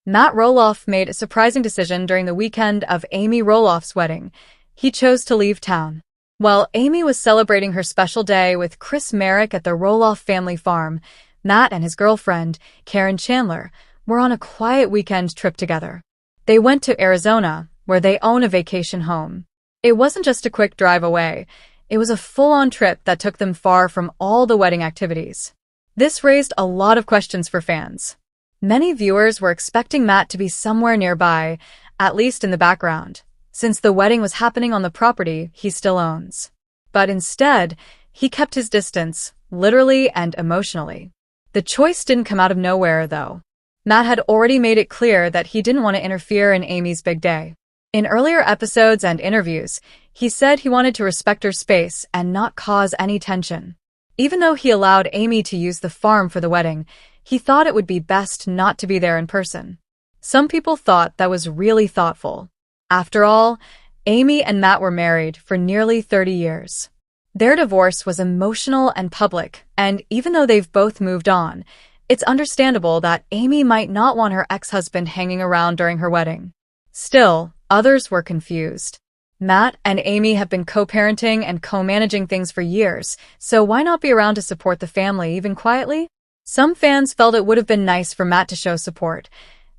Matt Roloff made a surprising decision during the weekend of Amy Roloff's wedding. He chose to leave town. While Amy was celebrating her special day with Chris Merrick at the Roloff family farm, Matt and his girlfriend, Caryn Chandler, were on a quiet weekend trip together. They went to Arizona, where they own a vacation home. It wasn't just a quick drive away. It was a full-on trip that took them far from all the wedding activities. This raised a lot of questions for fans. Many viewers were expecting Matt to be somewhere nearby, at least in the background, since the wedding was happening on the property he still owns. But instead, he kept his distance, literally and emotionally. The choice didn't come out of nowhere, though. Matt had already made it clear that he didn't want to interfere in Amy's big day. In earlier episodes and interviews, he said he wanted to respect her space and not cause any tension. Even though he allowed Amy to use the farm for the wedding, he thought it would be best not to be there in person. Some people thought that was really thoughtful. After all, Amy and Matt were married for nearly 30 years. Their divorce was emotional and public, and even though they've both moved on, it's understandable that Amy might not want her ex-husband hanging around during her wedding. Still, others were confused. Matt and Amy have been co-parenting and co-managing things for years, so why not be around to support the family even quietly? Some fans felt it would have been nice for Matt to show support,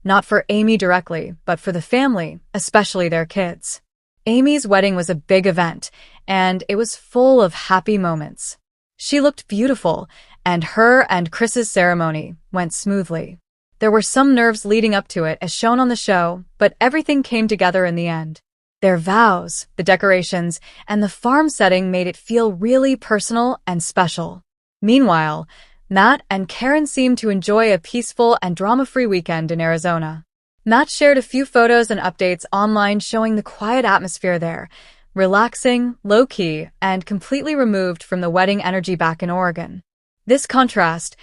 not for Amy directly, but for the family, especially their kids. Amy's wedding was a big event, and it was full of happy moments. She looked beautiful, and her and Chris's ceremony went smoothly. There were some nerves leading up to it as shown on the show, but everything came together in the end. Their vows, the decorations, and the farm setting made it feel really personal and special. Meanwhile, Matt and Caryn seemed to enjoy a peaceful and drama-free weekend in Arizona. Matt shared a few photos and updates online showing the quiet atmosphere there, relaxing, low-key, and completely removed from the wedding energy back in Oregon. This contrast,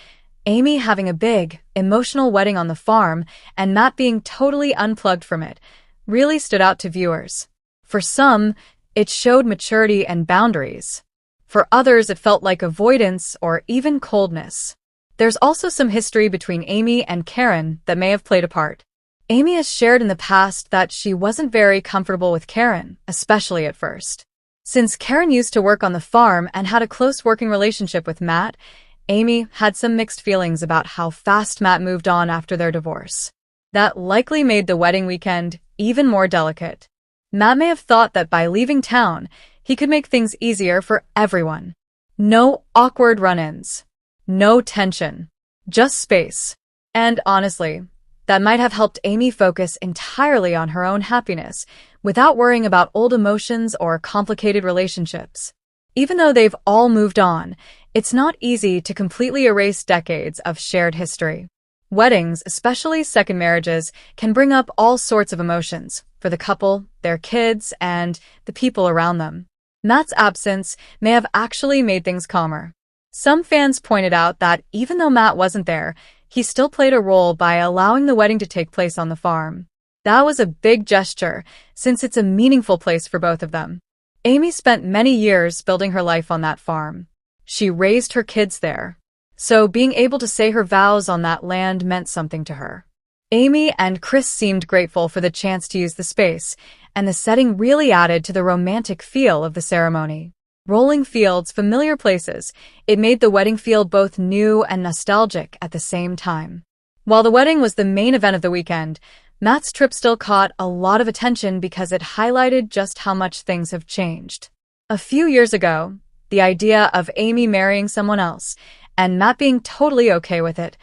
Amy having a big, emotional wedding on the farm and Matt being totally unplugged from it, really stood out to viewers. For some, it showed maturity and boundaries. For others, it felt like avoidance or even coldness. There's also some history between Amy and Caryn that may have played a part. Amy has shared in the past that she wasn't very comfortable with Caryn, especially at first. Since Caryn used to work on the farm and had a close working relationship with Matt, Amy had some mixed feelings about how fast Matt moved on after their divorce. That likely made the wedding weekend even more delicate. Matt may have thought that by leaving town, he could make things easier for everyone. No awkward run-ins. No tension. Just space. And honestly, that might have helped Amy focus entirely on her own happiness, without worrying about old emotions or complicated relationships. Even though they've all moved on, it's not easy to completely erase decades of shared history. Weddings, especially second marriages, can bring up all sorts of emotions for the couple, their kids, and the people around them. Matt's absence may have actually made things calmer. Some fans pointed out that even though Matt wasn't there, he still played a role by allowing the wedding to take place on the farm. That was a big gesture, since it's a meaningful place for both of them. Amy spent many years building her life on that farm. She raised her kids there. So being able to say her vows on that land meant something to her. Amy and Chris seemed grateful for the chance to use the space, and the setting really added to the romantic feel of the ceremony. Rolling fields, familiar places, it made the wedding feel both new and nostalgic at the same time. While the wedding was the main event of the weekend, Matt's trip still caught a lot of attention because it highlighted just how much things have changed. A few years ago, the idea of Amy marrying someone else, and Matt being totally okay with it,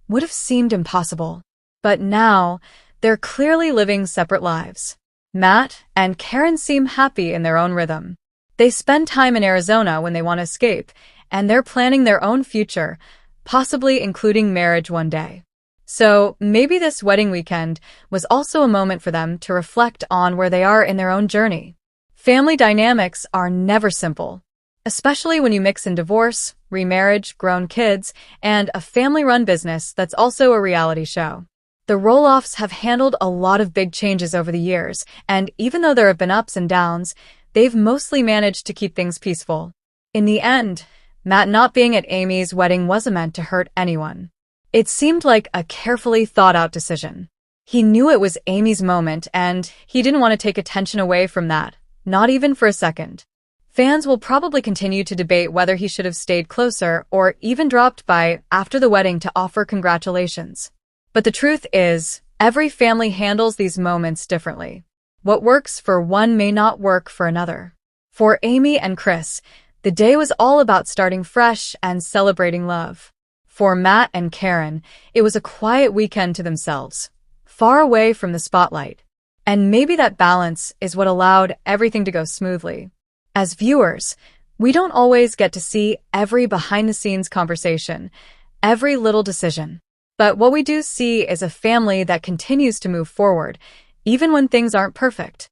would have seemed impossible. But now, they're clearly living separate lives. Matt and Caryn seem happy in their own rhythm. They spend time in Arizona when they want to escape, and they're planning their own future, possibly including marriage one day. So maybe this wedding weekend was also a moment for them to reflect on where they are in their own journey. Family dynamics are never simple, especially when you mix in divorce, remarriage, grown kids, and a family-run business that's also a reality show. The Roloffs have handled a lot of big changes over the years, and even though there have been ups and downs, they've mostly managed to keep things peaceful. In the end, Matt not being at Amy's wedding wasn't meant to hurt anyone. It seemed like a carefully thought-out decision. He knew it was Amy's moment, and he didn't want to take attention away from that, not even for a second. Fans will probably continue to debate whether he should have stayed closer or even dropped by after the wedding to offer congratulations. But the truth is, every family handles these moments differently. What works for one may not work for another. For Amy and Chris, the day was all about starting fresh and celebrating love. For Matt and Caryn, it was a quiet weekend to themselves, far away from the spotlight. And maybe that balance is what allowed everything to go smoothly. As viewers, we don't always get to see every behind-the-scenes conversation, every little decision. But what we do see is a family that continues to move forward, even when things aren't perfect.